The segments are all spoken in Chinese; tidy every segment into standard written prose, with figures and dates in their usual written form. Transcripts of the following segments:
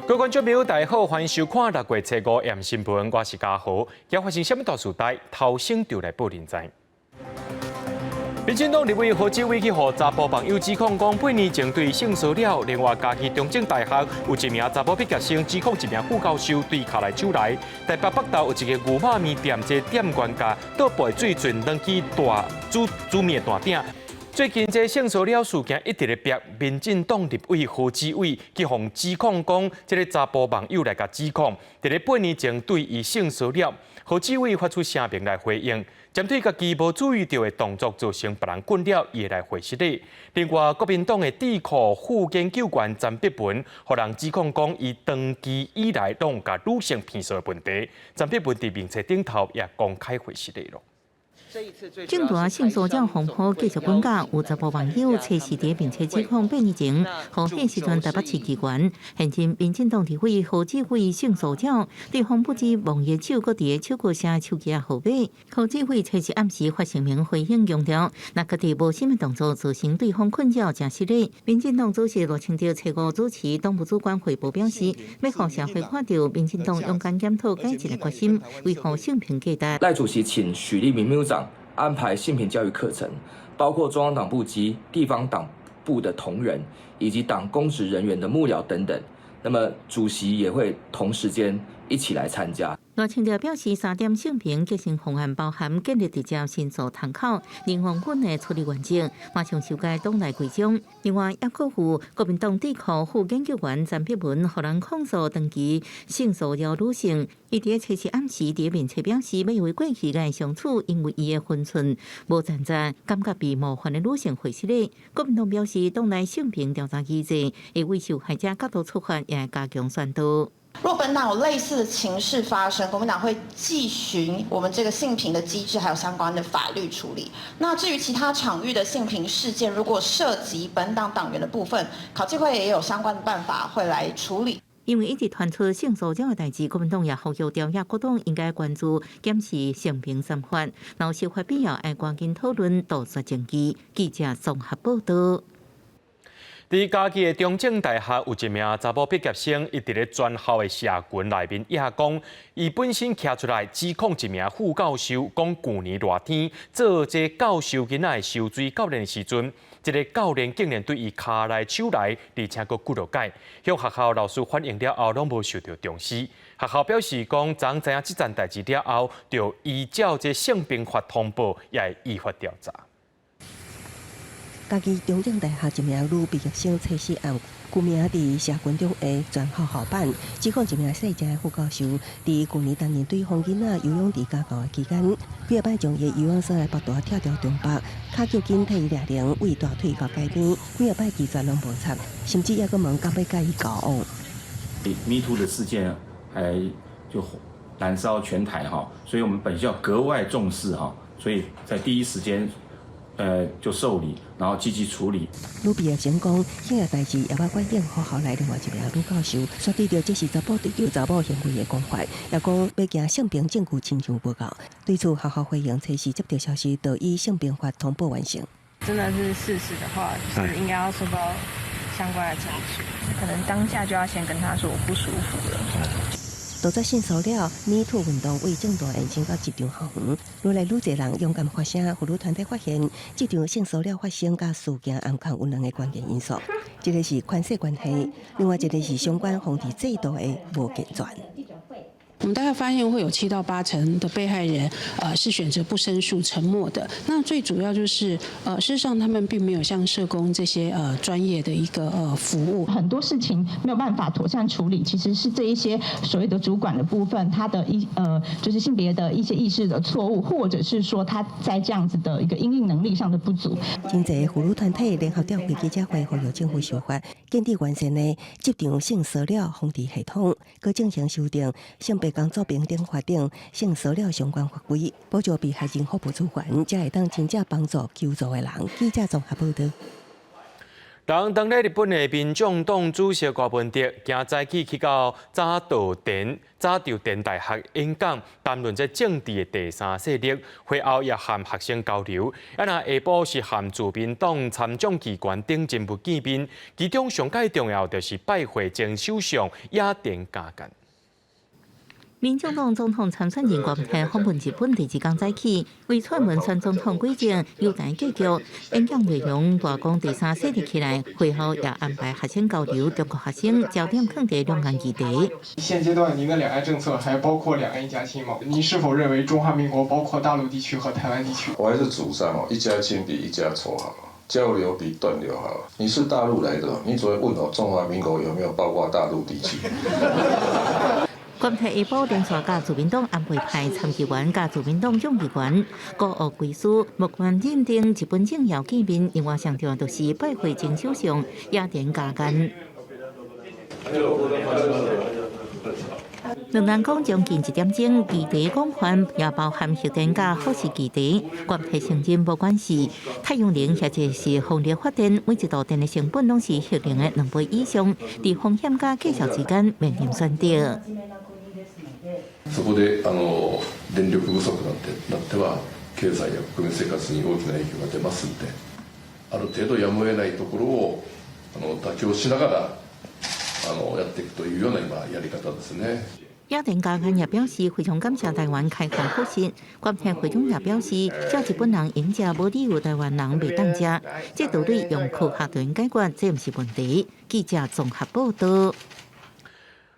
各位观众朋友，大家好，欢迎收看6月7号《新闻》，我是嘉豪。要发生什么大事代，头先就来报您知。民进党立委何志伟去和查甫朋友指控讲，8年前对性骚扰，另外嘉义中正大学有一名查甫毕业生指控一名副教授对卡来手来。台北北投有一个牛肉面店，这店员家倒杯水准扔去煮面大鼎。最近这性骚扰事件一直在逼民进党立委何志伟去向指控讲，这个查甫网友来甲指控，在咧8年前对伊性骚扰。何志伟发出声明来回应，针对家己无注意到的动作造成别人困扰，伊会来回释的。另外，国民党的智库副研究员詹碧文，互人指控讲，伊长期以来拢甲女性骗术的问题。詹碧文伫名册顶头也公开回释内容。正大性骚扰风波继续滚价，有查甫网友测试伫并且指控8年前，和迄时阵台北市议员现今民进党立委何志伟性骚扰，对方不知网页手搁伫手过写手机号码。何志伟测试暗时发声明回应强调，若家己无什么动作造成对方困扰，真失礼。民进党主席罗清照7号主持党务主管汇报表示，要让社会看到民进党勇敢检讨改进的决心，维护性平价值。赖主席请许立明秘书长安排性平教育课程，包括中央党部及地方党部的同仁，以及党公职人员的幕僚等等。那么主席也会同时间一起来参加。罗清照表示，3点性平执行方案包含建立直接申诉窗口、零容忍的处理原则，马上修改党内规章。另外，也国府国民党智库副研究员詹碧文，互人控诉长期性骚扰女性。伊伫测试暗时伫面册表示，要为过去来相处，因为伊的分寸无站在感觉被冒犯的女性回失礼。国民党表示，党内性平调查机制会为受害者角度出发，也会加强宣导。若本党有类似的情势发生，国民党会继循我们这个性平的机制，还有相关的法律处理。那至于其他场域的性平事件，如果涉及本党党员的部分，考纪会也有相关的办法会来处理。因为一直传出性骚扰的代志，国民党也呼吁朝野各党应该关注检视性平三法，然后司法必要爱赶紧讨论杜绝证据。记者综合报道。伫嘉义的中正大学有一名查甫毕业生，一直咧专校的社群内面也讲，伊本身徛出来指控一名副教授，讲去年热天做这教授囡仔的受水教练的时阵，一个教练竟然对伊骹来手来，而且佫骨落解，向学校老师反映了后，拢无受到重视。学校表示讲，昨知影这件代志了后，就依照这性平法通报，也会依法调查。嘉义中正大学一名女毕业生测试案，旧名伫社群中的全校校版，指控一名细只的副教授，伫去年担任对方囡仔游泳伫家校的期间，几下摆将伊游泳衫的腹大跳掉中北，卡叫紧替伊抓铃，为大腿到街边，几下摆拒绝拢无插，甚至也阁问敢要甲伊交往。Me Too 的事件还就燃烧全台哈，所以我们本校格外重视哈，所以在第一时间。就受理，然后积极处理。女毕业生讲，这个代志也要反映学校内另外一名女教授，说对着这是查甫追求查某行为的讲法，也讲要行性平证据亲像报告。对此，学校回应测试接到消息，就以性平法通报完成。真的是事实的话，就是应该要受到相关的惩处，可能当下就要先跟他说我不舒服了。杜绝性骚扰，Me Too 运动为正大延伸到一场校园，愈来愈侪人勇敢发声。妇女团体发现，这场性骚扰发生甲事件暗藏有2个关键因素，一个是权势关系，另外一个是相关防治制度的无健全。我们大概发现会有7到8成的被害人，是选择不申诉、沉默的。那最主要就是，事实上他们并没有像社工这些专业的一个服务，很多事情没有办法妥善处理，其实是这一些所谓的主管的部分，他的就是性别的一些意识的错误，或者是说他在这样子的一个因应能力上的不足。真侪妇女团体联合召开记者会，呼吁政府修法，建立完善的职场性骚扰防治系统，搁进行修订性别工作平等法定性骚扰相关法规，保障被害人福利资源，才会当真正帮助求助的人。记者综合报道。当日本的民众党主席郭文哲今早起去到早稻田大学演讲，谈论这政治的第三势力，会后也和学生交流。下晡是和自民党参众机关等人物见面，其中上界重要就是拜会前首相野田佳彦。民进党总统参选人郭文哲访问日本第二天早起，为串门选总统规程优待结局。演讲内容大讲第三势力起来，会后也安排学生交流，中国学生焦点放在两岸议题。现阶段您的两岸政策还包括两岸一家亲吗？您是否认为中华民国包括大陆地区和台湾地区？我还是主张一家亲比一家仇好。交流比断流好。你是大陆来的，你只会问中华民国有没有包括大陆地区？关台下晡连续甲自民党安倍派参议员甲自民党众议员高学贵司目前认定日本政要见面，另外上重要就是拜会前首相野田佳彦。两人讲将近1点钟，议题广泛，也包含核电甲核试议题。关系承认，不管是太阳能或者是风力发电，每一度电的成本拢是核能的2倍以上，在风险甲绩效之間面臨選擇。そこで電力不足なっては経済や国民生活に大きな影響が出ますので、ある程度やむを得ないところを妥協しながらやっていくというような今やり方ですね。野田佳彦也表示非常感謝台灣開放伙食，關係會中也表示，叫日本人飲食無理由台灣人未當食，這道理用科學論解決，這唔是問題。記者綜合報道。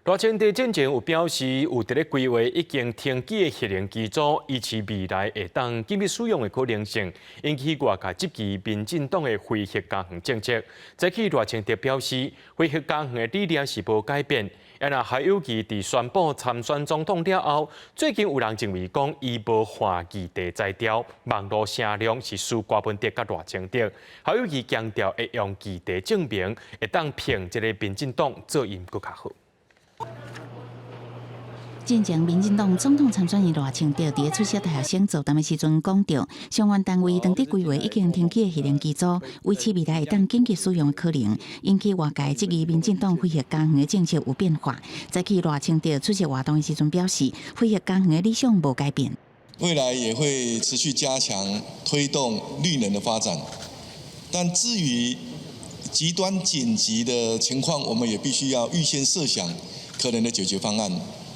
大清地之前有表示，有伫咧規劃已經停機的核能機組，以及未來會當緊密使用的可能性，引起外界質疑民進黨的非核家園政策。早起大清地表示，非核家園的理念是無改變。還有其伫宣布參選總統了後，最近有人認為講伊無換議題摘掉，網絡聲量是輸郭文哲甲大清地。還有其強調會用議題證明，會當騙這個民進黨做因更較好。進前，民進黨總統參選人賴清德伫出席大學生座談的時陣講到，相關單位當地規劃已經停機的核能機組，維持未來會當緊急使用的可能，引起外界質疑民進黨非核家園的政策有變化。早起賴清德出席活動的時陣表示，非核家園的理想無改變，未來也會持續加強推動綠能的發展，但至於極端緊急的情況，我們也必須要預先設想可能的解決方案。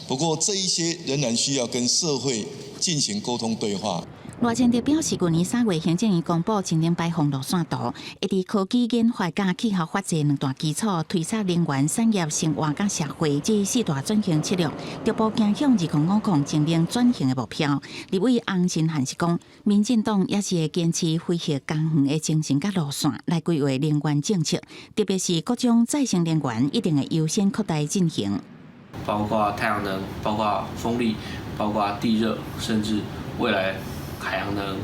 不過，這一些仍然需要跟社會進行溝通對話。賴清德表示，去年3月行政院公布青年排放路線圖，會伫科技研發甲氣候法制2大基礎，推測能源產業生活甲社會這4大轉型策略，逐步走向2050淨零轉型的目標。立委洪申翰是講，民進黨也是會堅持非核家園的精神甲路線來規劃能源政策，特別是各種再生能源一定會優先擴大進行。包括太陽能，包括風力，包括地熱，甚至未來海洋能、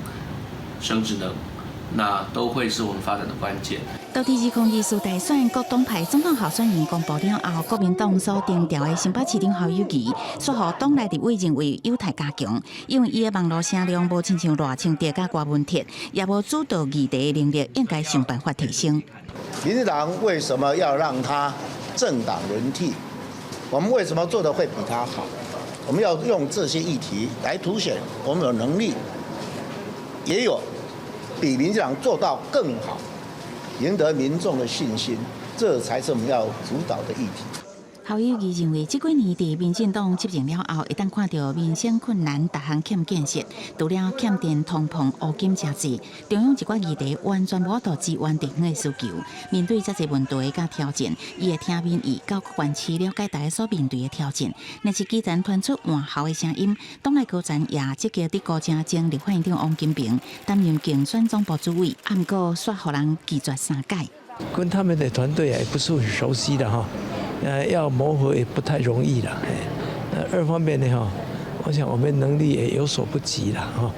生質能，那都會是我們發展的關鍵。到第2024次大選，各黨派總統候選人公布了後，國民黨所定調的新北市長侯友宜，說予黨內立委認為有待加強，因為伊的網絡聲量無親像賴清德甲郭文哲，也無主導議題的能力，應該想辦法提升。民進黨為什麼要讓他政黨輪替？我們為什麼做得會比他好？我們要用這些議題來凸顯我們有能力，也有比民進黨做到更好，贏得民眾的信心，這才是我們要主導的議題。侯友宜認為，這幾年在民進黨執政了後，會當看到民生困難，各項欠建設，除了欠電、通膨、烏金加濟，中央一寡議題完全無法支援地方的需求。面對這些問題甲挑戰，伊會聽民意，到各縣市了解大家所面對的挑戰。若是基層傳出換候的聲音，黨內高層也積極在高正將立法院長王金平擔任競選總部主委，暗過說予人拒絕三改。跟他們的團隊也不是很熟悉的哈。要磨合也不太容易了，二方面呢哈，我想我們能力也有所不及了哈。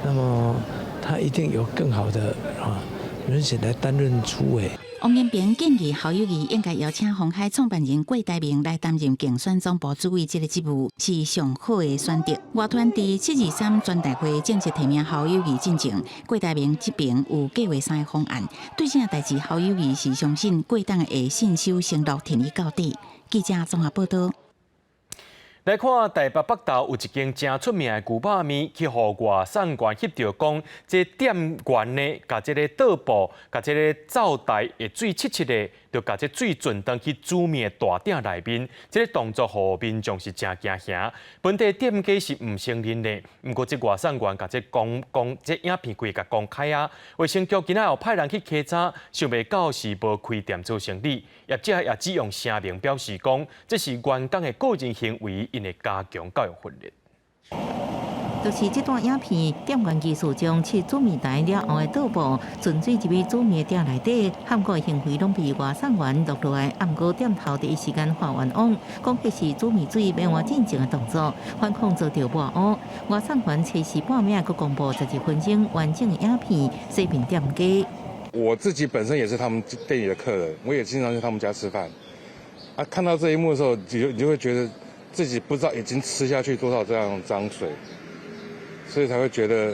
那麼他一定有更好的人選來擔任主委。王延平建议侯友宜应该邀请鸿海创办人郭台铭来担任竞选总部主委这个职务，是上好的选择。外团伫723全大会正式提名侯友宜进前，郭台铭这边有计划3个方案。对这代志，侯友宜是相信郭党会信守承诺，挺伊到底。记者综合报道。来看台北北投有一间真出名的牛肉面，去互外送员翕到讲，这店员呢，甲这个倒布、甲这个灶台的水切切的，就甲这水转动去煮面的大鼎内面，这个动作互民众是真惊吓。本地店家是唔承认的，不过这外送员甲这这影片规甲公开啊，卫生局今仔有派人去稽查，想袂到是无开店做生意，业者也只用声明表示讲，这是员工的个人行为。因会加强教育训练。就是这段影片，店员技术将切煮面台了后的倒布顺水入去煮面鼎内底，涵盖行为拢被外送员录落来。暗过店头第一时间发完网，讲迄是煮面水变换进前的动作，反控遭到抹黑。外送员7时半暝，佮公布12分钟完整的影片，说明店家。我自己本身也是他们店里的客人，我也经常去他们家吃饭。啊，看到这一幕的时候，你就会觉得。自己不知道已经吃下去多少这样脏水，所以才会觉得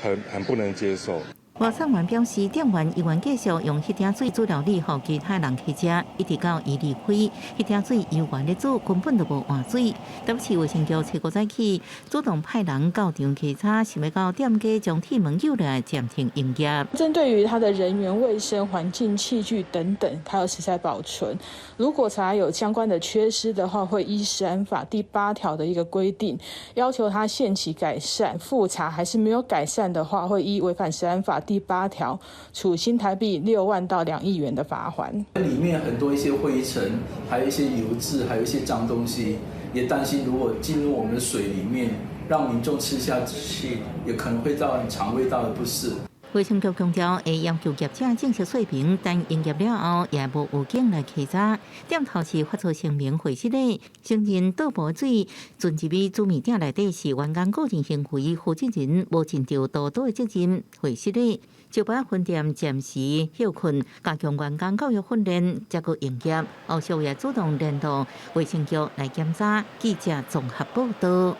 很不能接受。外送员表示，店员依然继续用迄点水煮料理，予其他人去食，一直到伊离开，迄点水依然咧煮，根本就无换水。对不起，卫生局初5早起主动派人到场稽查，想要到店家将铁门救来，暂停营业。针对于它的人员卫生、环境、器具等等，还有食材保存，如果查有相关的缺失的话，会依食安法第8条的一个规定，要求他限期改善。复查还是没有改善的话，会依违反食安法第8条，处新台币6万到2亿元的罚锾。里面很多一些灰尘，还有一些油渍，还有一些脏东西，也担心如果进入我们的水里面，让民众吃下去，也可能会造成肠胃道的不适。卫生局强调，会要求业者正式说明，但营业了后也无有警来稽查。店头是发出声明回释的，承认倒布水存入去煮面鼎内底是员工个人行为，负责人无尽到多多的责任。回释的，酒吧分店暂时休困，加强员工教育训练，再个营业。后续也主动联络卫生局来检查。记者综合报道。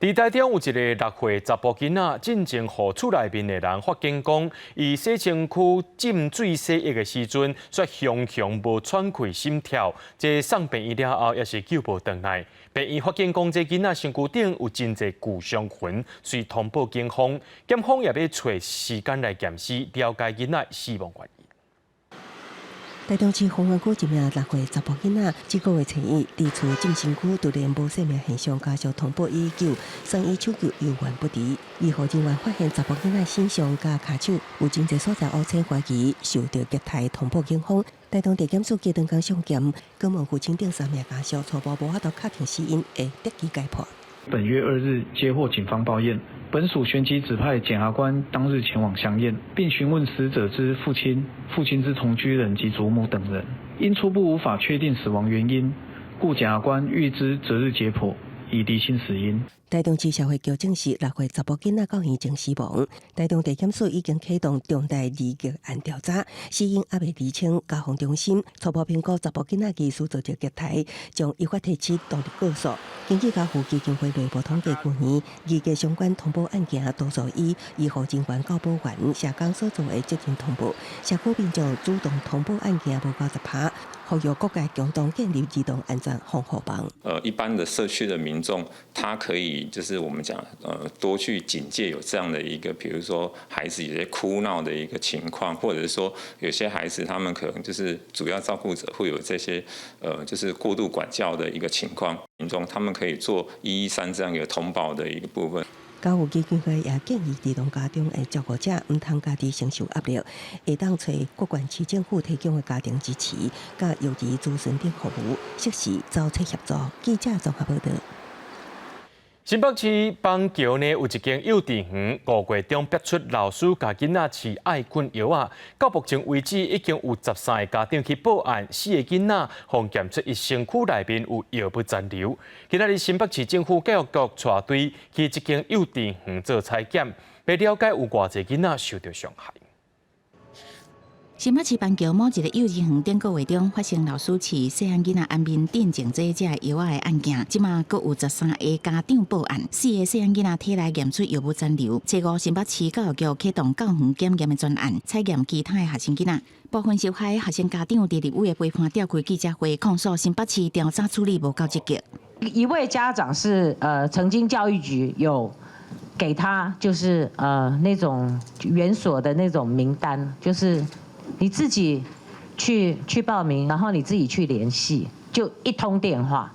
伫台中有一个6岁查甫囡仔进前互厝内面的人发现讲，伊洗身躯浸水洗浴的时阵，却熊无喘气、心跳，这送病院了后也是救无回来。病院发现讲，这囡仔身躯顶有真侪旧伤痕，遂通报警方。检方也要找时间来验尸，了解囡仔死亡原因。台中市丰原区一名6岁查甫囡仔，这个月初一伫厝浸身躯突然无生命现象，家属通报119，送医抢救犹原不治。医护人员发现查甫囡仔身上甲骹手有真侪所在污尘，怀疑受到虐待，通报警方。台中地检署基长江上检，根问父亲等3名家属初步无法度确定死因，会得以解剖。本月2日接获警方报验，本署旋即指派检察官当日前往详验，并询问死者之父亲、父亲之同居人及祖母等人。因初步无法确定死亡原因，故检察官预知择日解剖，以厘清死因。台中市社会局证实6岁查甫囡仔到院前死亡。台中地检署已经启动重大离奇案调查，死因还未厘清。家防中心初步评估查甫囡仔疑似遭到虐待，将依法提起独立告诉。根据家父基金会内部统计，去年二个相关通报案件多数以医护人员到保员、社工所做的责任通报，社区民众主动通报案件无到10%。呼吁各界共同建立儿童安全防护网。一般的社区的民众，他可以就是我们讲多去警戒有这样的一个，比如说孩子有些哭闹的一个情况，或者是说有些孩子他们可能就是主要照顾者会有这些就是过度管教的一个情况，民众他们可以做113这样一个通报的一个部分。教育基金会也建议儿童家长的照顾者唔通家己承受压力，会当找各县市政府提供的家庭支持、甲幼儿咨询等服务，适时找出协助。记者综合报道。新北市邦桥呢有一间幼稚园，5月中逼出老师甲囡仔饲爱困药啊，到目前为止已经有13个家长去报案，4个囡仔互检出伊身躯内面有药物残留。今仔日新北市政府教育局带队去这间幼稚园做采检，要了解有偌济囡仔受到伤害。新北市板桥某一个幼儿园顶个月中发生老师饲细汉囡仔安眠镇静剂这药仔的案件，即马阁有13个家长报案，4个细汉囡仔体内验出药物残留。初五新北市教育局启动教园检验的专案，采验其他的学生囡仔。部分受害学生家长伫立委的陪伴召开记者会，控诉新北市调查处理无够积极。一位家长是曾经教育局有给他就是那种园所的那种名单，就是你自己去报名，然后你自己去联系，就一通电话。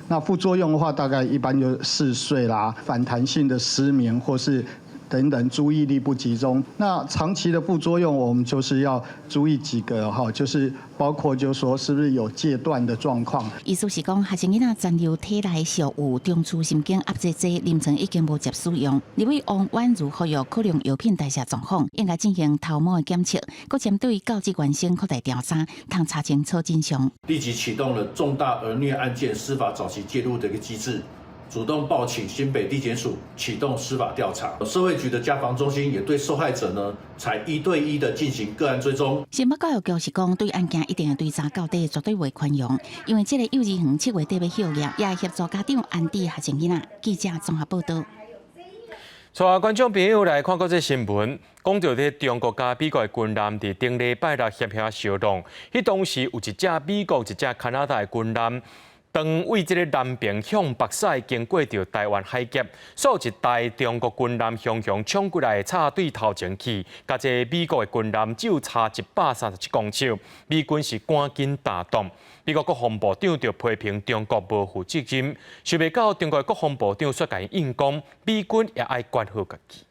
那副作用的话，大概一般就嗜睡啦、反弹性的失眠或是等等，注意力不集中。那长期的副作用，我们就是要注意几个哈，就是包括就是说是不是有戒断的状况。意思是讲，学生囡仔残留体内属有中枢神经压制剂，临床已经无接使用。立委王婉如呼吁可能药品代谢状况，应该进行头毛的检测，佮针对教职员先扩大调查，通查清楚真相。立即启动了重大儿虐案件司法早期介入的一个机制。主动报请新北地检署启动司法调查，社会局的家防中心也对受害者呢，采1对1的进行个案追踪。新北教育局是讲，对案件一定要追查到底，绝对袂宽容。因为这个幼儿园7月底要休业，也会协助家长安置学生囡仔。记者综合报道。带观众朋友来看过这新闻，讲到伫中国甲美国的军舰伫顶礼拜六协调相动，迄当时有一只美国、一只加拿大的军舰。当为这个南边向北驶，经过着台湾海峡，所一台中国军舰向冲过来插对头前去，甲这美国的军舰只有差137公尺，美军是赶紧打动。美国国防部长就批评中国无负责任，想袂到中国国防部长却甲伊应讲，美军也爱管好家己。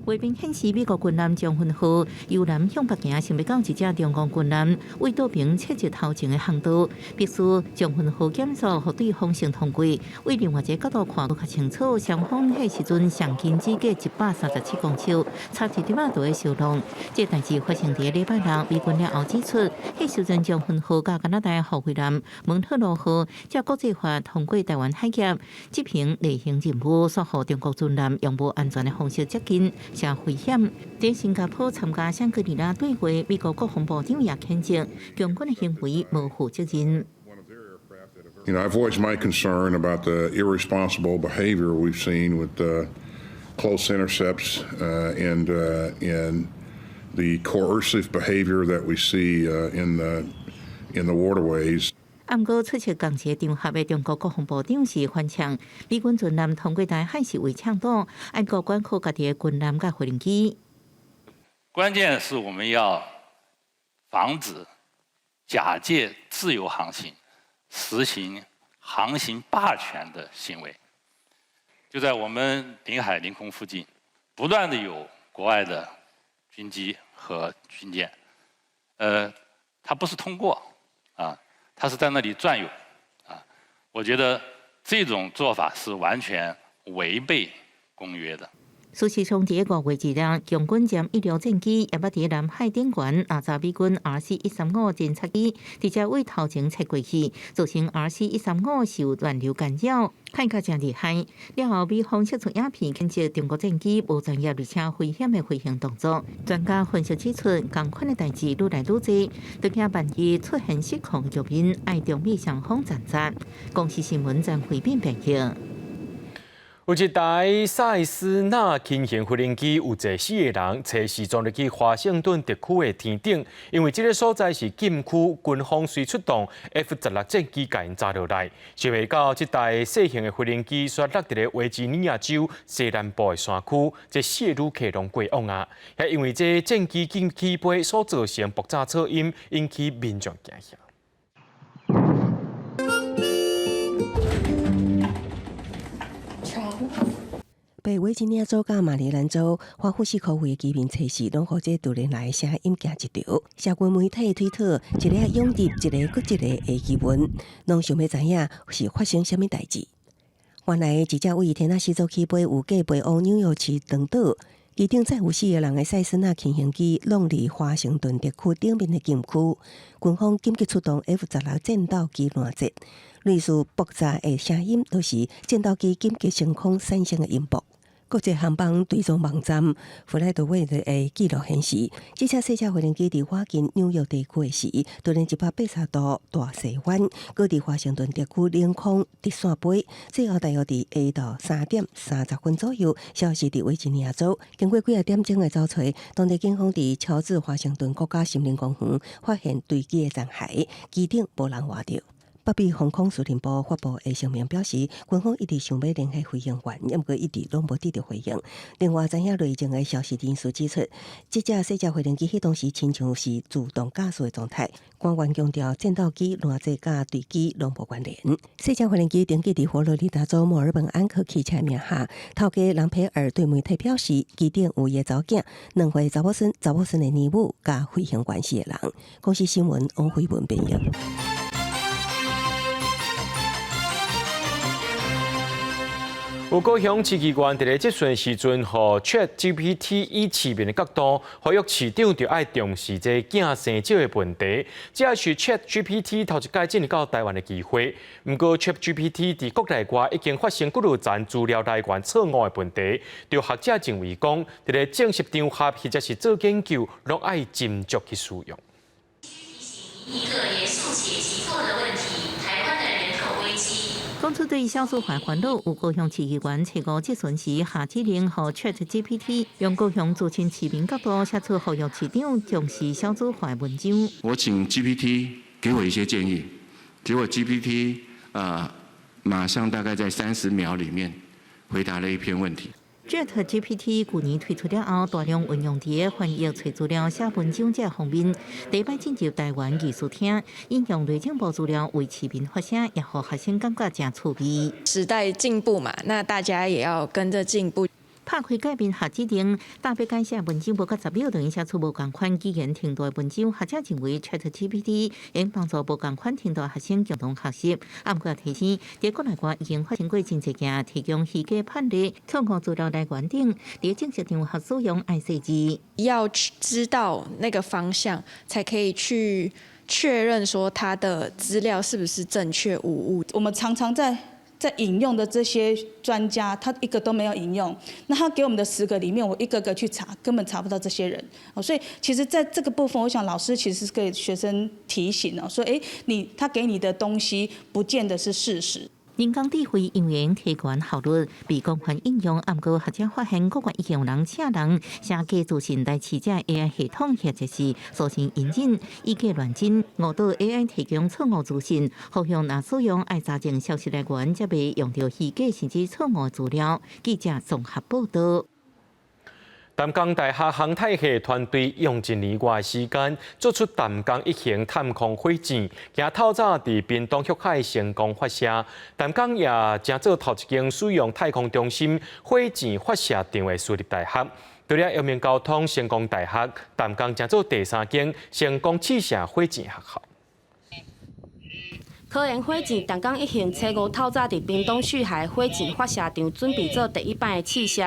画面显示，美国军舰将军号由南向北行，想要到一只中国军舰为岛边切入头前的航道，必须将军号减速，互对方先通过。为另外一个角度看，更较清楚，双方迄时阵上近只隔137公尺，差一点就会受浪。这代志发生伫礼拜六，美军了后指出，迄时阵将军号甲加拿大护卫舰蒙特罗号照国际法通过台湾海峡，执行例行任务，所互中国军舰用无安全的方式接近。真危险！在新加坡参加香格里拉对会，美国国防部长也谴责共军的行为无负责任。You know, I've voiced my concern about the irresponsible behavior we've seen with close intercepts and the coercive behavior that we see in the waterways. 暗过出席共一场合的中国国防部长是反呛，美军军舰通过台海是为倡导，爱国管好家己的军舰甲飞机。关键是我们要防止假借自由航行，实行航行霸权的行为。就在我们领海领空附近，不断的有国外的军机和军舰，它不是通过啊。他是在那里转悠，我觉得这种做法是完全违背公约的。事实上，伫5月2日，共军舰1号战机也捌伫南海顶悬压榨美军 RC-135侦察机，直接为头前切过去，造成 RC-135受乱流干扰，看甲真厉害。了后，美方释出影片，谴责中国战机无专业而且危险的飞行动作。专家分析指出，同款的代志愈来愈多，就惊万一出现失控局面，爱中美双方站责。公司新闻将回变评论。有一台塞斯纳轻型无人机，有坐4个人，初时撞入去华盛顿特区的天顶，因为这个所在是禁区，军方随出动 F-16战机甲因炸落来。想袂到这台小型的无人机却落伫咧维吉尼亚州西南部的山区，这泄露客龙过往啊！也因为这战机起飞所造成爆炸噪音，引起民众惊吓。被维吉尼亚州甲马里兰州华府市区域的居民测试，拢互这多年来声音行一条。社群媒体推特一个涌入，一个搁一个的疑问，拢想要知影是发生什么代志。原来一架为天纳西州起飞有假飞往纽约市长岛，机顶载有4个人的塞斯纳轻型机落入华盛顿特区顶面的禁区，军方紧急出动 F-16战斗机拦截。类似爆炸的声音，都是战斗机紧急升空产生的音波。国际航班追踪网站弗莱德威的记录显示，这架小飞行机伫华近纽约地区时，突然180度大西弯，搁伫华盛顿地区领空直线飞，最后大约伫下到3点30分左右消失伫维吉尼亚州。经过几点钟的找找，当地警方伫乔治华盛顿国家森林公园发现坠机的残骸，机顶无人活着。北美航空司令部发布的声明表示，军方一直想要联系飞行员，也毋过一直拢无得到回应。另外，知影内情的消息人士指出，这架小飞行机迄当时亲像是自动驾驶的状态。官员强调，战斗机烂坐甲坠机拢无关联。小架飞行机登记伫佛罗里达州墨尔本安可汽车名下，头家朗培尔对媒体表示，机顶有伊的查某囝、2岁查某孙的儿母，甲飞行关系的人。公司新闻王慧文编译。有高雄市议员伫咧质询时阵，和 ChatGPT 以市民的角度，呼吁市长就要重视这囝生少的问题。这也是 ChatGPT 头一届进入到台湾的机会。不过 ，ChatGPT 伫国内外已经发生几多件资料来源错误的问题。有学者认为讲，伫咧正式场合或者是做研究，拢爱斟酌去使用。一个严肃且急迫的问题：台湾的人口危机。讲出对少数派烦恼，有高雄市议员找过质询时下指令，和 ChatGPT 用高雄资深市民角度写出呼吁市长重视少数派文章。我请 GPT 给我一些建议，结果 GPT 马上大概在30秒里面回答了一篇问题。ChatGPT 去年推出了后，大量运用伫翻译、找资料、写文章这方面。第一摆进入台湾艺术厅，引用内政部资料为市民发声，也让学生感觉真趣味。时代进步嘛，那大家也要跟着进步。拍开改变下指令，特别改写文章无到10秒，就能写出无共款语言程度的文章。学者认为 ChatGPT 能帮助无共款程度的学生共同学习。不过提醒，在国内外已经发生过真侪件提供虚假判例、错误资料来源等，在正式场合使用爱细致。要知道那个方向，才可以去确认说他的资料是不是正确无误。我们常常在引用的这些专家，他一个都没有引用。那他给我们的10个里面，我一个个去查，根本查不到这些人。所以其实在这个部分，我想老师其实是给学生提醒说，他给你的东西不见得是事实。人工智慧因为提高效率，被广泛应用。不过学者发现，国外已经有人请人写假自信来试这 AI 系统，或者是所信引进以假乱真，误导 AI 提供错误资讯。呼吁若使用爱查证消息来源，才袂用到虚假甚至错误资料。记者综合报道。淡江大学航太系团队用1年外的时间，做出淡江1型探空火箭，也透早伫屏东旭海成功发射。淡江也正做头一间使用太空中心火箭发射场的私立大学。除了阳明交通成功大学，淡江正做第3间成功试射火箭学校。科研火箭淡江1型初5透早伫屏东旭海火箭发射场准备做第1摆的试射。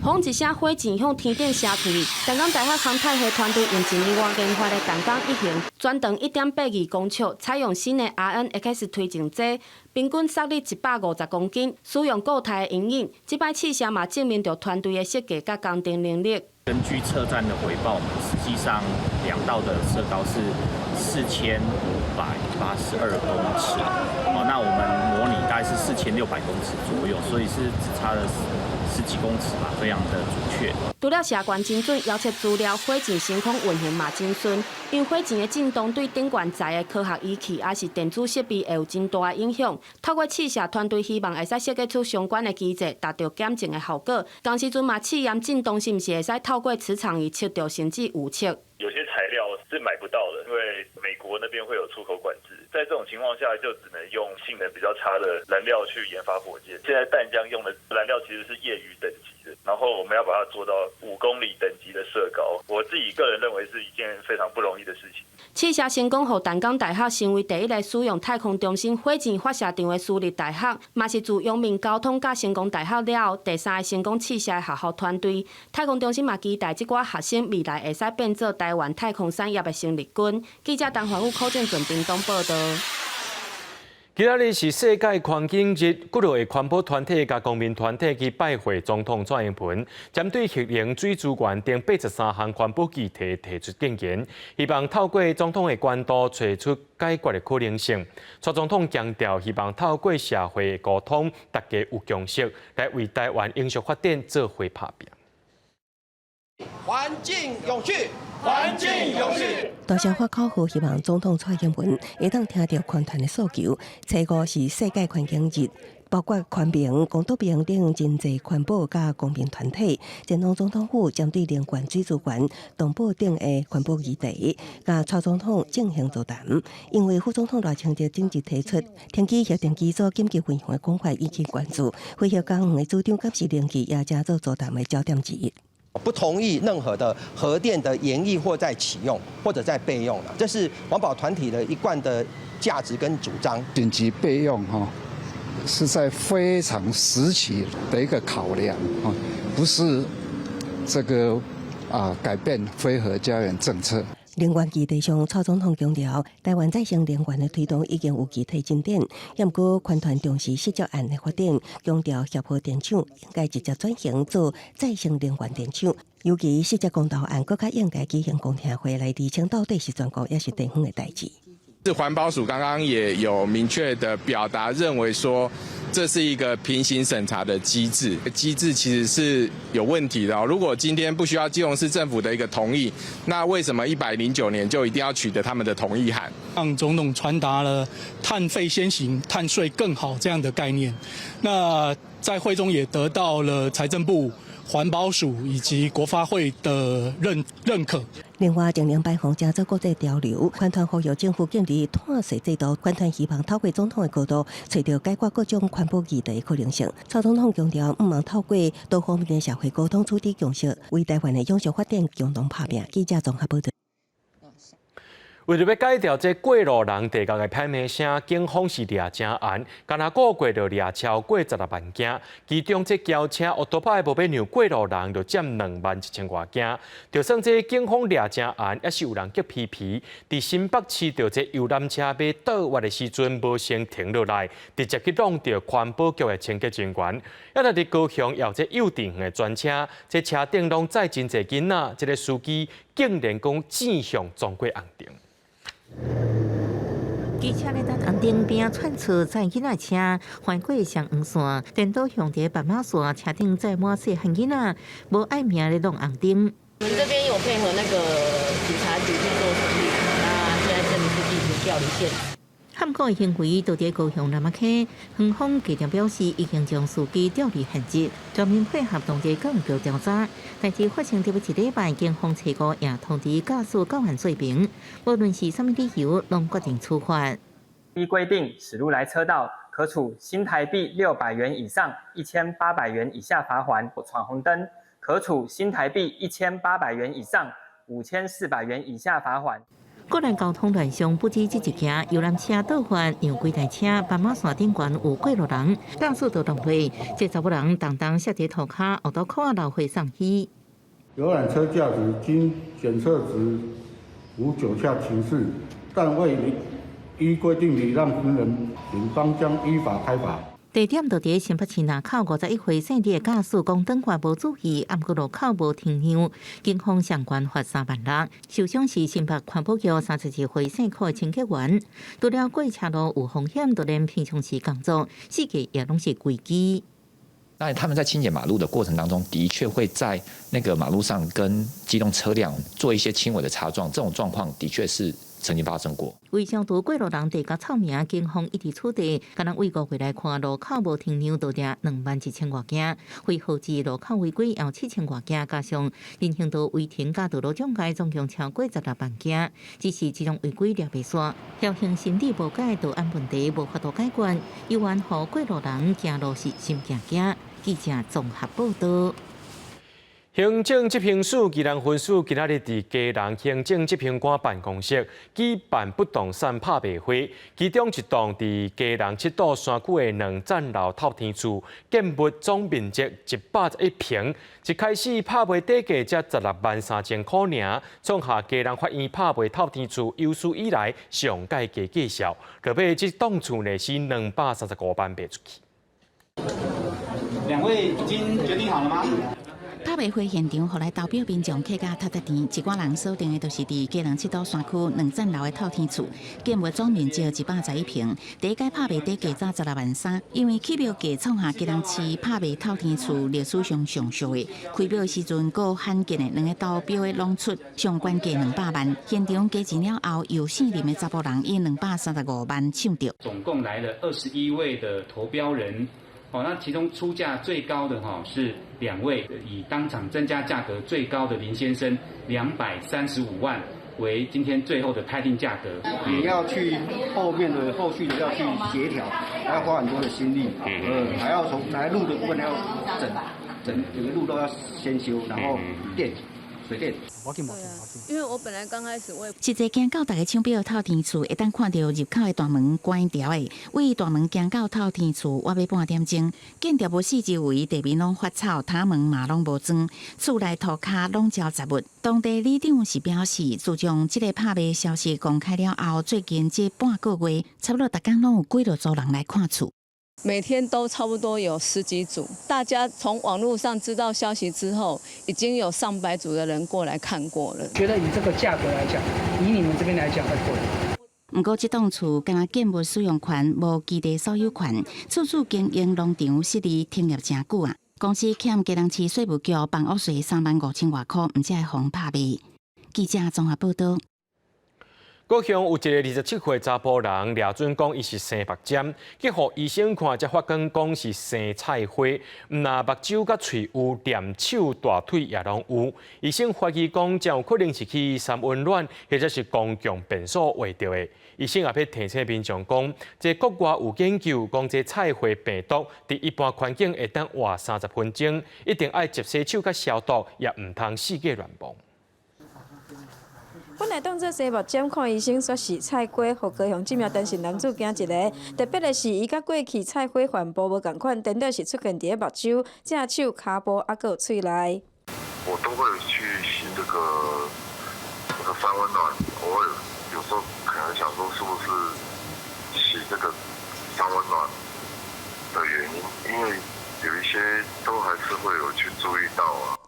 轰一声，火箭向天顶射去。淡江大学航太系团队用1年外研发的淡江1型，全长1.82公尺，采用新的 RNX 推进剂，平均萨力150公斤，使用固态的阴影。这摆试射嘛，证明着团队的设计甲工程能力。根据测站的回报，实际上2道的射高是4582公尺，那我们模拟大概是4600公尺左右，所以是只差了10几公尺嘛，非常的准确。除了射管精准，遥测资料，火箭升空运行嘛真顺。因为火箭的震动对顶悬在的科学仪器也是电子设备会有真大的影响。透过试射，团队希望会使设计出相关的机制，达到减震的效果。同时阵嘛试验震动是毋是会使透过磁场仪测到甚至误测。有些材料是买不到的，因为美国那边会有出口管制。在这种情况下，就只能用性能比较差的燃料去研发火箭。现在淡江用的燃料其实是业余等级的，然后我们要把它做到5公里等级的射高。我自己个人认为是一件非常不容易的事情。试射成功，让淡江大学成为第一个使用太空中心火箭发射场的私立大学，嘛是自阳明交通甲成功大学了后，第3个成功试射的学校团队。太空中心嘛期待这寡学生未来会使变做台湾太空产业的生力军。记者陈环武、柯建准屏东报道。今仔日是世界环境日，各类环保团体甲公民团体去拜会总统蔡英文，针对核能水资源等83项环保议题提出建言，希望透过总统的监督，找出解决的可能性。蔡总统强调，希望透过社会的沟通，大家有共识，来为台湾永续发展做伙打拼。环境永续，环境永续。大声发口号，希望总统蔡英文会当听到环团的诉求。初5是世界环境日，包括环评、公督评等真侪环保甲公民团体，前往总统府针对能源、水资源、动保等的环保议题，甲蔡总统进行座谈。因为副总统赖清德近日提出天气协定基础紧急运行的讲法引起关注，会协工园的组长监视任期也加做座谈的焦点之一。不同意任何的核电的延役或在启用或者在备用了，这是环保团体的一贯的价值跟主张。紧急备用是在非常时期的一个考量不是这个改变非核家园政策。能源议题上，蔡总统强调，台湾再生能源的推动已经有具体进展，不过环团重视实作案的发展，强调协和电厂应该直接转型做再生能源电厂，尤其实作公道案更加应该举行公听会来厘清到底是全国也是地方的代志。是环保署刚刚也有明确的表达，认为说这是一个平行审查的机制，机制其实是有问题的如果今天不需要基隆市政府的一个同意，那为什么109年就一定要取得他们的同意函？让总统传达了碳费先行、碳税更好这样的概念。那在会中也得到了财政部、环保署以及国发会的认可。另外，近年拜访加州国际潮流，环团呼吁政府建立碳税制度。环团希望透过总统的角度，找到解决各种环保议题的可能性。蔡总统强调，唔忙透过多方面的社会沟通取得共识，为台湾的永续发展共同打拼。记者综合报道。为了要解掉这过路人地价的拍卖声，警方是抓正案，干那个月就抓超过16万件，其中这轿车、乌托派无要让过路人就占21000多件。就算这警方抓正案，也是有人叫皮皮。伫新北市着这游览车被倒弯的时阵，无先停落来，直接去撞到环保局的清洁人员。也在伫高雄有这幼稚园的专车，这车顶拢载真侪囡仔，这个司机竟然讲正向撞过红灯。机车咧，在红灯边窜出载囡仔车，翻过上黄线，颠倒向伫斑马线，车顶载满细汉囡仔，无爱命咧弄红灯。我们这边有配合那个警察局去做处理，那现在正是进行调离现场。喊告的行为都伫高雄南马溪，园方记者表示，已经将司机调离现职，专门配合同齐更局调查。代志发生伫一礼拜，警方初5也通知驾驶交换罪名，无论是甚么理由，拢决定处罚。依规定，驶入来车道可处新台币600元以上1800元以下罚款；闯红灯可处新台币1800元以上5400元以下罚款。国内交通乱象不止这一件，游览车倒翻，让几台车斑马线顶悬有过路人，驾驶都动落，这查某人当下伫涂骹，后倒裤流血送医。游览车驾驶经检测值无酒驾情事，但未依规定礼让行人，警方将依法开罚。地点就伫新北市南口51岁姓李的驾驶讲灯光无注意，暗过路口无停让，警方上悬罚3万6。受伤是新北环保局32岁姓柯的清洁员，除了过车路有风险，就连平常时工作，世界也拢是规矩。当然，他们在清洁马路的过程当中，的确会在那个马路上跟机动车辆做一些轻微的擦撞，这种状况的确是曾经发生过。为上图过路人地价臭名，警方一直处理，敢若为5月来看路口无停让，就抓21000多件，为防止路口违规，有7000多件，加上人行道违停甲道路障碍，总共超过16万件。只是这种违规掠袂煞，侥幸心理无解，道安问题无法度解决，有缘互过路人行路时心惊惊。记者综合报道。行政执行署宜兰分署今仔日伫基隆行政执行官办公室举办不动产拍卖会，其中一栋伫基隆七堵山区的2层楼透天厝，建物总面积111平，一开始拍卖底价才163000块尔，创下基隆法院拍卖透天厝有史以来上盖价介绍。落尾这栋厝呢是235万卖出去。两位已经决定好了吗？拍卖会现场，后来投标民众客家踢踢田，一寡人锁定的就是伫基隆七堵山区2层楼的透天厝，建物总面积111平，第一届拍卖底价才163000，因为起标价创下基隆市拍卖透天厝历史上上俗的。开标时阵，够罕见的2个投标的拢出上关价200万，现场加钱了后，有4人的查甫人以235万抢到。总共来了21位的投标人。那其中出价最高的是2位，以当场增加价格最高的林先生235万为今天最后的拍定价格。也要去后续的要去协调，还要花很多的心力，还要从来路的部分要整个路都要先修，然后水电。因为我本来刚开始一个行到大家抢标的透天厝，会当看到入口的大门关条的，为大门行到透天厝，我要半点钟。建筑物四周围地面拢发草，塔门嘛拢无装，厝内涂骹拢招杂物。当地里长是表示，自从这个拍卖消息公开了后，最近这半个月，差不多大家拢有几多组人来看厝。每天都差不多有10几组，大家从网络上知道消息之后，已经有上百组的人过来看过了。觉得以这个价格来讲，以你们这边来讲会贵。不过，这栋厝敢若建物使用权无基地所有权，厝经营农场失利停业真久啊。公司欠基隆市税务局办屋税35000外块，唔才会红拍卖。记者综合报道。高雄有一个27岁查甫人，抓准讲伊是生目尖，去互医生看，才发觉讲是生菜花，毋那目睭甲喙有，连手大腿也拢有。医生怀疑讲，真有可能是去三温暖或者是公共便所画到的。医生也要提醒民众讲，这国外有研究讲，这菜花病毒伫一般环境会当活30分钟，一定爱接洗手甲消毒，也毋通四界乱摸。本来当作生目尖看医生，说是菜花，互高雄这名单身男子惊一个。特别的是，伊甲过去菜花环部无共款，颠倒是出现伫目睭、正手、骹部，还佫有喙内。我都会去洗这个三温暖，我有时候可能想说，是不是洗这个三温暖的原因？因为有一些都还是会有去注意到啊。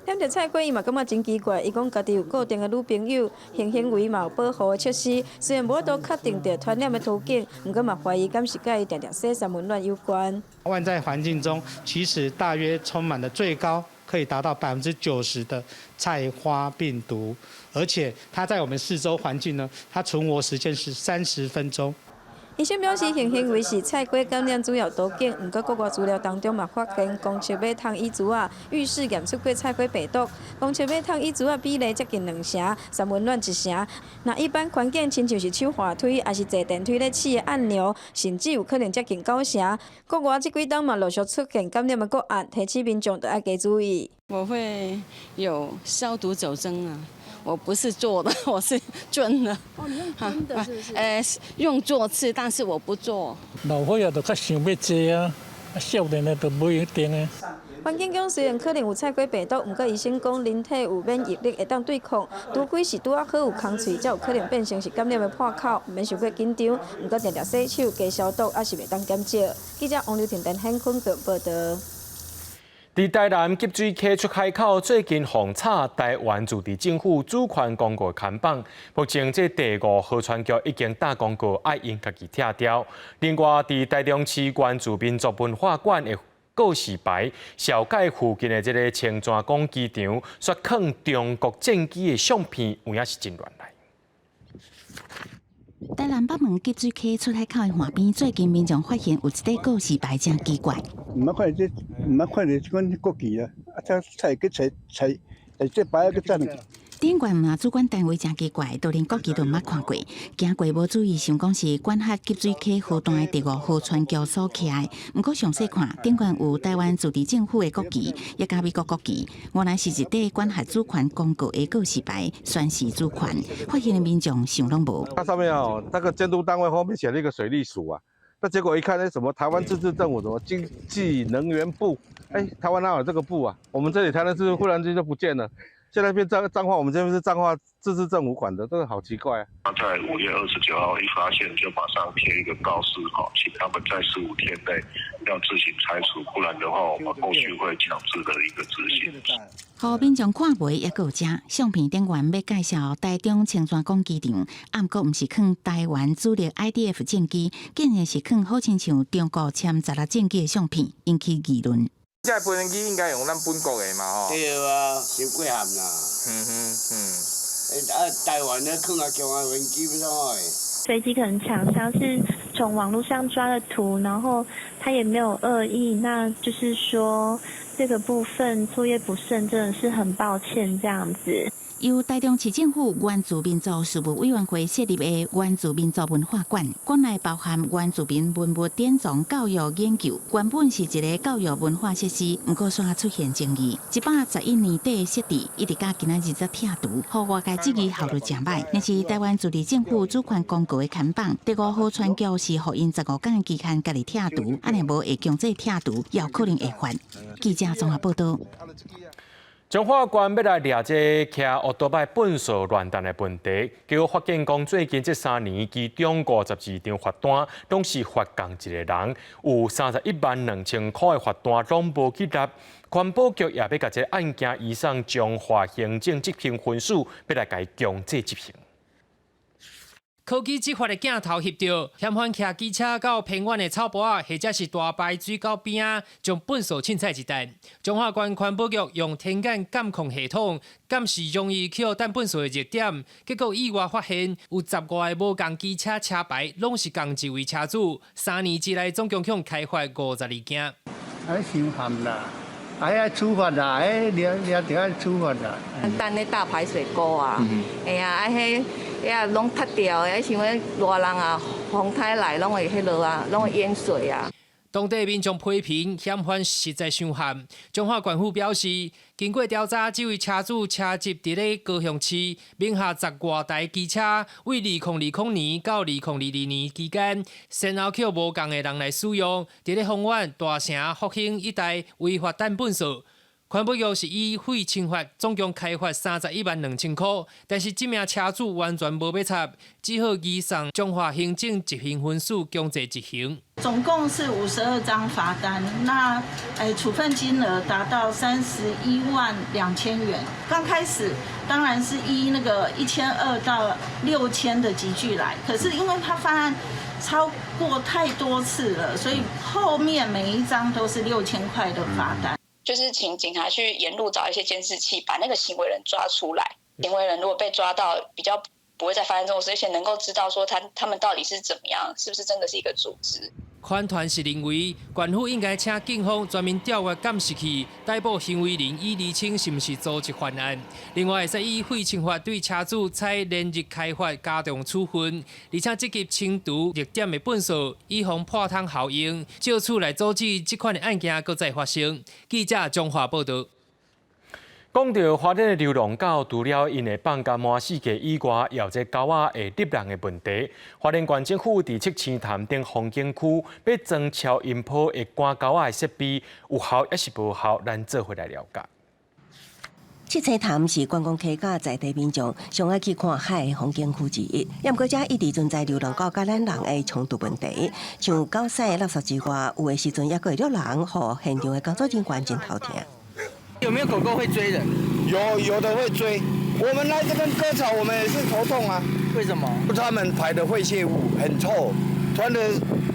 踮着菜花，伊嘛感觉真奇怪。伊讲家己有固定的女朋友，行为嘛有保护的措施。虽然无都确定着传染的途径，毋过嘛怀疑敢是甲伊常常洗三温暖有关。外在环境中，其实大约充满了最高可以达到90%的菜花病毒，而且它在我们四周环境呢，它存活时间是30分钟。医生表示，行为是菜花感染主要途径，毋过国外资料当中嘛发现，公车马桶椅子浴室验出过菜花病毒，公车马桶椅子比例接近2成，三温暖1成。那一般环境亲像是手滑推，还是坐电梯咧试的按钮，甚至有可能接近9成。国外这几档嘛陆续出现感染的个案，提醒民众都要加注意。我会有消毒酒精啊。我不是做的，我是捐的。哦，你用捐的是不是？用做次，但是我不做。老伙仔就较想要济啊，少年的就不一定啊。环境中虽然可能有菜花病毒，不过医生讲人体有免疫力会当对抗。除非是拄啊好有空喙，才有可能变成是感染的破口，唔免伤过紧张。不过常常洗手、加消毒，也是袂当减少。记者王刘婷、陈显坤报道。伫台南集水溪出海口最近封查台湾驻地政府主权公告看板，目前这第5号船桥已经打广告，爱因家己拆掉。另外，伫台中市原住民族文化馆的告示牌，小界附近的这个青泉港机场，说放中国战机的相片，有影是真乱来。台南北门集水溪出海口的岸边，最近民众发现有一块告示牌，真奇怪。唔捌看这款国旗啊，啊，才去找，这牌个站。典管嘛，主管单位真奇怪，都连国旗都捌看过。行过无注意，想讲是管辖集水溪河段的第5号船桥所起来。不过详细看，典管有台湾自治政府的国旗，也加美国国旗。原来是一块管辖主权公告的告示牌，宣示主权。发现的民众想拢无。它上面那个监督单位后面写了一个水利署啊，那结果一看，什么台湾自治政府，什么经济能源部，台湾哪有这个部啊？我们这里台南市忽然间就不见了。现在变彰化，我们这边是彰化自治政府管的，这个好奇怪啊！他在5月29号一发现就马上贴一个告示，请他们在15天内要自行拆除，不然的话，我们后续会强制的一个执行。互民众看卖也有遮相片店员要介绍台中青山公机场，毋过毋是放台湾主力 IDF 战机，竟然是放好亲像中国歼16战机的相片，引起议论。这飞行机应该用咱本国的嘛吼？对啊，太贵咸啦。台湾的放啊强啊飞机不错诶。飞机可能厂商是从网络上抓了图，然后他也没有恶意，那就是说这个部分作业不慎，真的是很抱歉这样子。由台中市政府原住民族事务委员会设立的原住民族文化馆，馆内包含原住民文物典藏教育研究，原本是一个教育文化设施，不过却出现争议。111年底的设置，一直到今仔日才拆除，互外界质疑效率真歹。那是台湾自治政府主权公告的看板，第5号船桥是予因15天的期限家己拆除，安尼无会强制拆除，也有可能会罚。记者综合报道。中法官要来抓这骑奥多拜本数乱弹的问题，结果发现讲最近这3年，其中52张罚单拢是罚共一个人，有312000块的罚单拢无去纳。环保局也要把这案件移送中华行政执行分署，要来甲伊强制执行。科技执法的镜头翕到，嫌犯骑机车到偏远的草坡啊，或者是大排水沟边啊，将粪扫凊彩一单。中华关环保局用天眼监控系统监视容易去等粪扫的热点，结果意外发现有10外个无共机车车牌，拢是共一位车主。3年之内总共向开发52件。太伤寒啦！要处罚啦！你要处罚啦！等咧大排水沟啊，哎呀，拢塌掉，想要热人啊，风台来拢会迄落啊，拢会淹水啊。当地民众批评嫌犯实在伤悍。中华管府表示，经过调查，这位车主车籍伫咧高雄市，名下10外台机车，为2020年到2022年期间，先后叫无共的人来使用，伫咧丰原、大城、复兴一带违法等粪扫。环保局是以废清罚，总共开罚312000块，但是这名车主完全无要插，只好移送中华行政执行分署强制执行。总共是52张罚单，那处分金额达到312000元。刚开始当然是依那个1200到6000的集聚来，可是因为他犯案超过太多次了，所以后面每一张都是6000块的罚单。就是请警察去沿路找一些监视器，把那个行为人抓出来。行为人如果被抓到，比较不会再发生这种事，而且能够知道说他们到底是怎么样，是不是真的是一个组织。款团是认为，县府应该请警方专门调阅监视器，逮捕行为人，以厘清是不是组织犯案。另外，会以废清法对车主采连日开罚加重处分，而且积极清除热点的粪扫，以防破窗效应，借此来阻止这款的案件搁再发生。记者中华报道。讲到花莲的流浪狗，除了因会放假满世界以外，也有这狗仔会溺人的问题。花莲县政府伫七星潭顶风景区要装超音波会赶狗仔的设备，有效还是无效？咱做回来了解。七星潭是观光客甲在地民众上爱去看海的风景区之一，不过这一直存在流浪狗甲咱人的冲突问题，像狗屎垃圾之外，有的时阵也会惹人，互现场的工作人员真头疼。有没有狗狗会追人？有的会追。我们来这边割草，我们也是头痛啊。为什么？他们排的废弃物很臭，穿的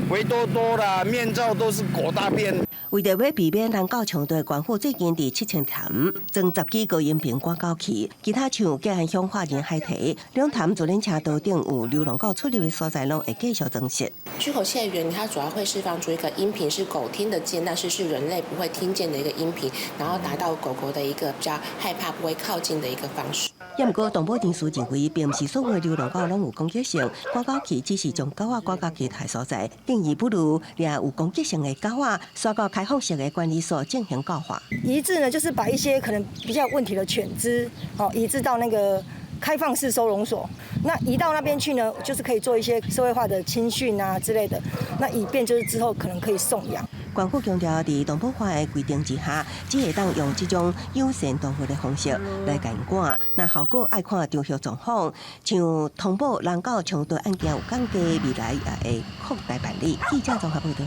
围多多啦，面罩都是狗大便。为着要避免人狗抢夺，县府最近伫七星潭装10几个音频广告器，其他像吉安乡花园海堤、两潭自行车道顶有流浪狗出入的所在，拢会继续装饰。巨口器的原理，它主要会释放出一个音频，是狗听得见，但是是人类不会听见的一个音频，然后达到狗狗的一个比较害怕、不会靠近的一个方式。也毋过动保人士认为，并毋是所有流浪狗拢有攻击性，赶狗器只是将狗仔赶到其他所在，建议不如让有攻击性的狗仔刷到开放式的管理所进行教化。移置呢，就是把一些可能比较有问题的犬只，移置到那个开放式收容所。那移到那边去呢，就是可以做一些社会化的亲训啊之类的，那以便就是之后可能可以送养。关府强调，在动保法的规定之下，只会当用这种友善动物的方式来监管。那效果爱看长效状况，像通报人狗抢夺案件有降低，未来也会扩大办理。记者综合报道。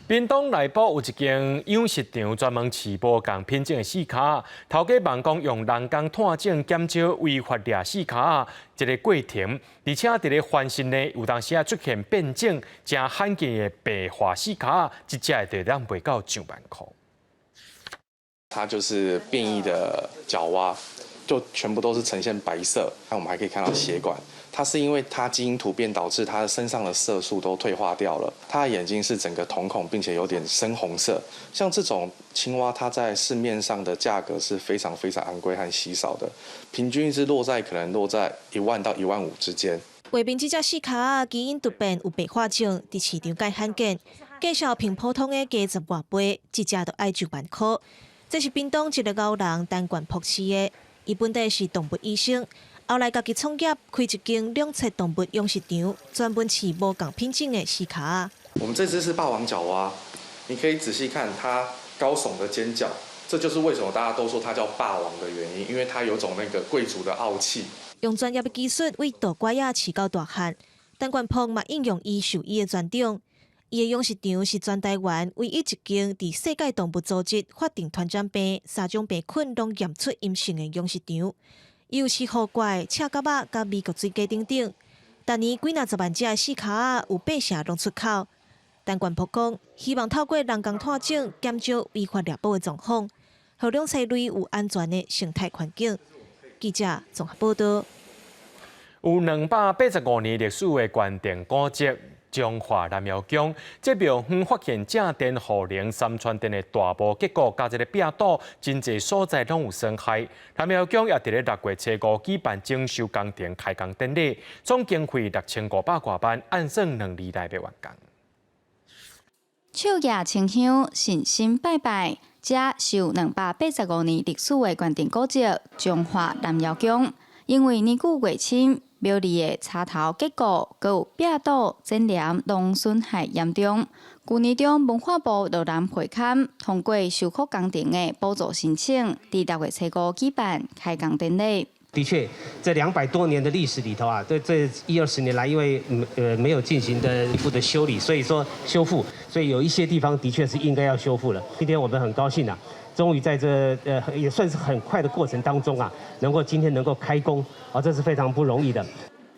屏东内部有一间养殖场，专门饲无共品种的细卡。头家网讲用人工探种减少违法掠细卡一个过程，而且伫咧翻新呢，有当时出现变种，真罕见的白化细卡，一只会让卖到2万块。它就是变异的角蛙，就全部都是呈现白色，那我们还可以看到血管。它是因为它基因突变导致它身上的色素都退化掉了，它的眼睛是整个瞳孔，并且有点深红色。像这种青蛙，它在市面上的价格是非常非常昂贵和稀少的，平均是可能落在1万到1万5之间。画面这只细卡基因突变有白化症，伫市场介罕见，介绍平普通的加10外倍，一只就要2万块。这是屏东一个老人单管博士的，伊本地是动物医生。后来家己创业开一间两栖动物养殖场，专门饲无共品种的细卡。我们这只是霸王角蛙，你可以仔细看它高耸的尖角，这就是为什么大家都说它叫霸王的原因，因为它有种那个贵族的傲气。用专业的技术为大乖仔饲到大汉，陈冠鹏嘛应用伊受益的专长。伊的养殖场是全台湾唯一一间伫世界动物组织法定团长病3种病菌拢验出阴性的养殖场。伊有饲河怪、赤蛤仔、甲美国水鸡等等，逐年几若10万只的细卡有8成拢出口。陈冠鹏讲，希望透过人工探种减少违法猎捕的状况，互两栖类有安全的生态环境。记者综合报道。有285年历史的关电古迹中华南庙宫，这庙方发现正电、护陵、三川电的大埔，结果加一个壁堵，真侪所在拢有损害。南庙宫也伫咧6月初5举办整修工程开工典礼，总经费6500多万，按算2年内要完工。手举清香，信心拜拜，这是有285年历史的关电古迹中华南庙宫，因为年久月深。庙里的插头结构，佮有壁堵、剪梁，拢损害严重。去年中，文化部罗南会勘通过修复工程的补助申请，伫6月初5举办开工典礼。的确，这200多年的历史里头啊，这10-20年来，因为没有进行的一步的修理，所以说修复，所以有一些地方的确是应该要修复了。今天我们很高兴啊，终于在这也算是很快的过程当中啊，今天能够开工啊，这是非常不容易的。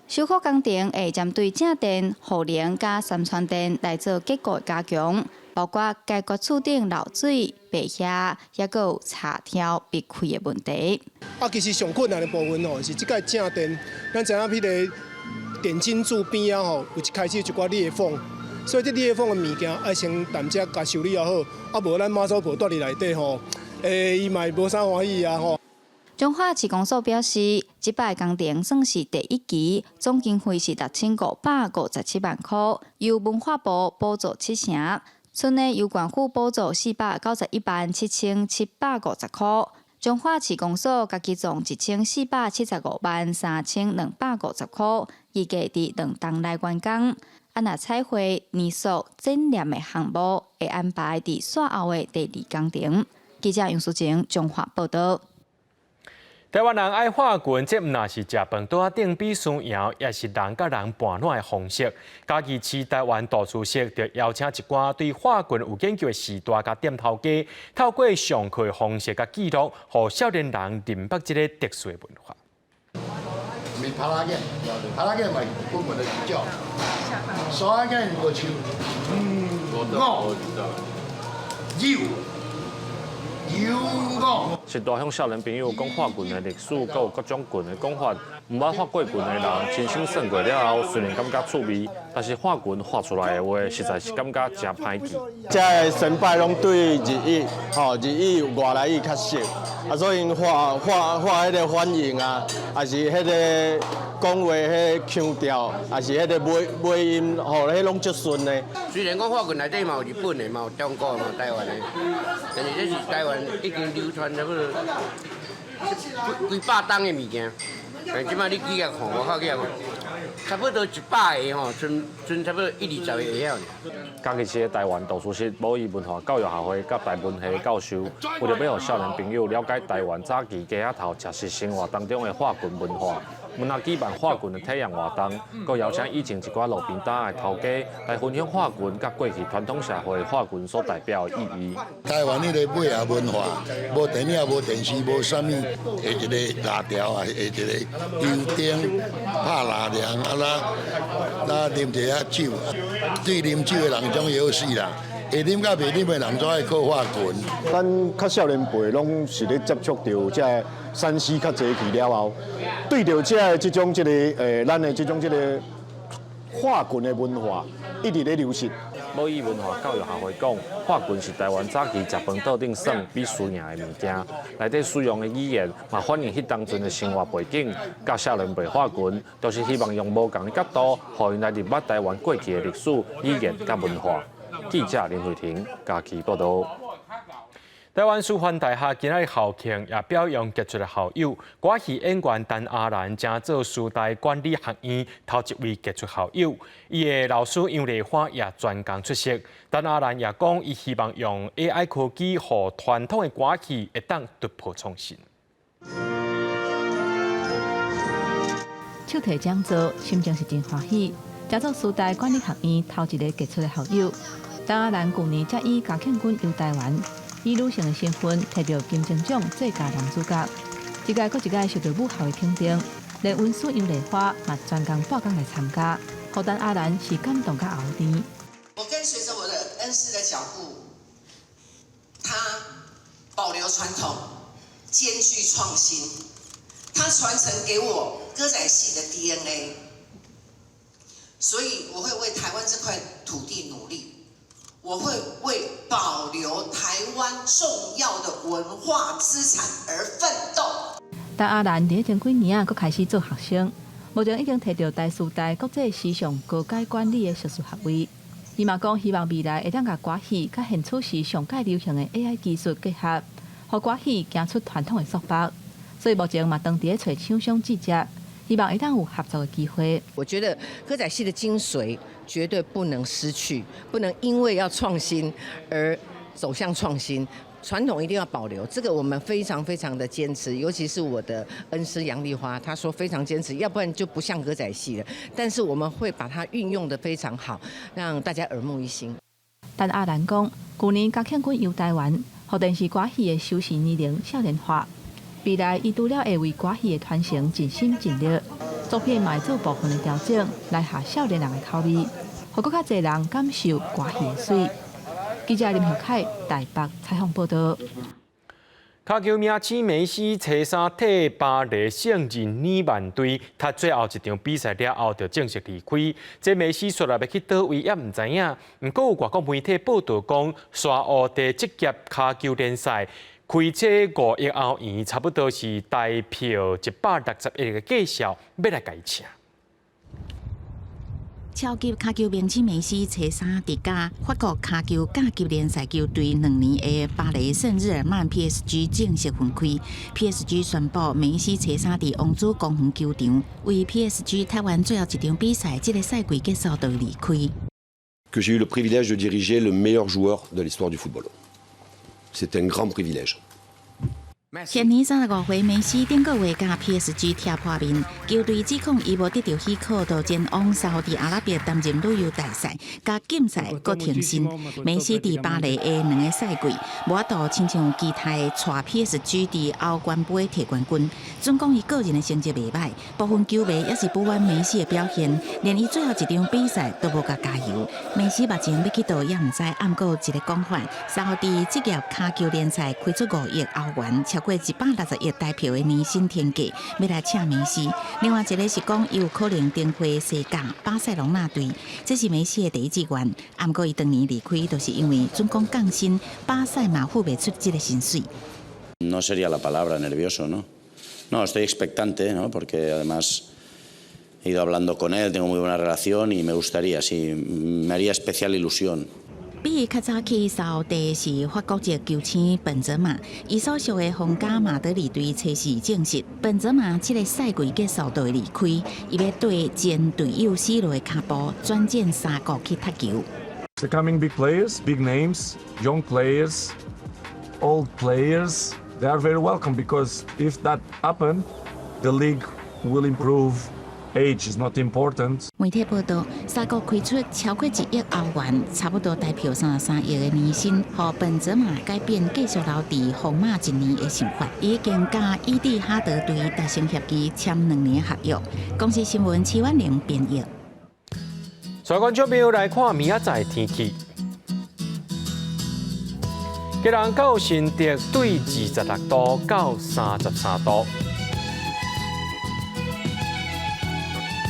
修复工程会针对正电、护陵加三川电来做结构加强，包括解决厝顶漏水、白遐，也佮有插条必开的问题。其实上困难的部分是这个正电，咱知影迄个电晶柱边有一开始有一寡裂缝，所以这裂缝的物件要先淡只甲修理好，无咱马祖婆住伫内底伊嘛无啥欢喜啊中华市公所表示，这摆工程算是第1期，总经费是6557万块，由文化部补助7成，剩的由县府补助4917750块。中华市公所家己总14753250块，预计伫2档内完工。若彩绘、泥塑、剪黏的项目会安排伫赛后的第2工程。记者杨淑晴中华报道。台湾人爱画拳，这毋那是食饭桌顶比输赢，也是人甲人伴暖的方式。嘉义市台湾杜主席就邀请一寡对画拳有研究的时代甲店头家，透过上课的方式甲记录，互少年人认识这个特殊的文化。拍拉剑嘛，本本的叫，耍剑我手，是大向少年朋友讲画拳的历史，佮有各种拳的讲法。毋捌画过拳的人，亲身算过了后，虽然感觉趣味，但是法军画出来的话，实在是感觉真歹记。这个成败拢对日语，日语外来语较熟，所以因画迄个反应啊，还是迄个讲话迄腔调，还是迄个尾音，迄拢足顺的。虽然讲法军内底嘛有日本的，嘛有中国，嘛有台湾的，但是这是台湾已经流传差不多几百档的物件。但即摆你去遐看，我靠去遐看，差不多100个剩差不多1、20个会晓。嘉义市的台湾图书室母语文化教育协会甲台文系教授，为了要让少年朋友了解台湾早期家仔头食食生活当中的法军文化，我们也举办法军的体验活动，佮邀请以前一寡路边摊的头家来分享法军甲过去传统社会法军所代表的意义。台湾迄个尾牙文化，无电影、无电视、无啥物，下一个辣条啊，下一个油灯、拍蜡凉啊，那啉一下酒，对啉酒的人种有死啦。会啉甲袂啉的人，怎会靠法军？咱较少年辈拢是咧接触到这山西较济去了后，对着这种咱的这种法军的文化一直咧流失。母语文化教育协会讲，法军是台湾早期食饭桌顶耍必需用的物件，内底使用的语言嘛反映迄当阵的生活背景。甲少年辈法军都是希望用无同的角度，互因来入捌台湾过去的历史、语言甲文化。记者林慧婷嘉义报道。台湾师范大学今日校庆也表扬杰出的校友，歌戏演员陈阿兰正做师大管理学院头一位杰出校友。伊的老师杨丽花也专工出席。陈阿兰也讲，伊希望用 AI 科技，互传统的歌戏会当突破创新。手提讲座，心情是真欢喜。加做师大管理学院头一个杰出的校友，陈阿兰去年才以嘉庆君游台湾。以女性的身份，摕到金钟奖最佳男主角，一届搁一届受到母校的肯定，连文书杨丽花嘛专工报工来参加，互陈阿兰是感动甲后甜。我跟随着我的恩师的脚步，他保留传统，兼具创新，他传承给我歌仔戏的 DNA， 所以我会为台湾这块土地努力。我会为保留台湾重要的文化资产而奋斗。陈阿兰伫前几年佫开始做学生，目前已经摕到台师大国际时尚高阶管理的硕士学位。伊嘛讲，希望未来会当甲歌戏甲现此时上界流行的 AI 技术结合，互歌戏行出传统的束缚。所以目前嘛当伫咧找厂商制作，希望会当有合作的机会。我觉得歌仔戏的精髓绝对不能失去，不能因为要创新而走向创新，传统一定要保留。这个我们非常非常的坚持，尤其是我的恩师杨丽花，她说非常坚持，要不然就不像歌仔戏了。但是我们会把它运用得非常好，让大家耳目一新。陈阿兰讲，去年嘉庆君游台湾，互电视歌戏的收视年龄少年化。未来伊除了会为歌戏的传承尽心尽力，作品嘛会做部分的调整，来下少年人的口味，互更较侪人感受歌戏的水。记者林秀凯台北采访报道。卡球名星梅西初三替巴黎圣日耳曼队踢最后一场比赛了后，就正式离开。这梅西说来要去倒位也唔知影，不过有外国媒体报道讲，沙俄第职业卡球联赛。开这5亿欧元，差不多是台票161个价数，要来改请。超级卡球明星梅西初三伫甲法国卡球甲级联赛球队2年的巴黎圣日耳曼 PSG 正式分开。PSG 宣布梅西初三伫王子公园球场为 PSG 踢完最后一场比赛，这个赛季结束就离开。Que j'ai eu le privilège de diriger le meilleur joueur de l'histoire du football. C'est un grand privilège. 现年35岁，梅西顶个月甲 PSG 踢破面，球队指控伊无得到许可，就前往沙特阿拉伯担任旅游大赛，甲竞赛搁停薪。梅西伫巴黎的2个赛季，无法度亲像其他的带 PSG 伫欧冠杯摕冠军。总讲伊个人的成绩袂歹，部分球迷也是不满梅西的表现，连伊最后一场比赛都无甲加油。梅西目前要去倒也毋知，暗过一个讲法，沙特职业卡球联赛开出5亿欧元，超过160亿台票的年薪天价，要来请梅西。另外一个是讲，伊有可能登回西甲巴塞隆纳队，这是梅西的第一志愿。啊，不过伊当年离开，就是因为总共降薪，巴塞嘛付不出这个薪水。No sería la palabra nervioso, ¿no? No, estoy expectante, ¿no? Porque además he ido hablando con él, tengo muy buena relación y me gustaría, sí, me haría especial ilusión. 比伊较早去扫地是法国籍球星本泽马，伊所属的皇家马德里队测试证实，本泽马这个赛季结束就会离开，伊要对前队友 C 罗的脚步转战3国去踢球。They're coming big players, big names, young players, old players. They are very welcome because if that happens, the league will improve. Age is not important. 媒体报道，3国开出超过1亿欧元，差不多台票33亿的年薪，和本泽马改变继续留伫皇马1年的想法。已经甲伊蒂哈德队达成协议，签2年合约。公司新闻7万0编译。所以观众朋友来看明仔载天气。吉兰到新竹对26度到33度。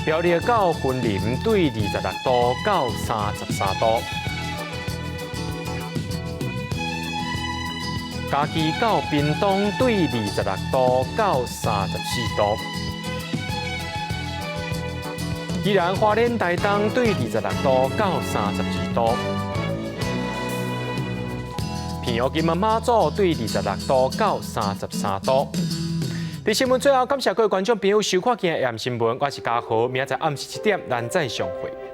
苗栗到云林对26度到33度，嘉义到屏东对26度到34度，宜兰花莲台东对26度到32度，平遥金门马祖对26度到33度。伫新闻最后，感谢各位观众朋友收看今日AM新闻，我是嘉豪，明仔载暗时7点咱再相会。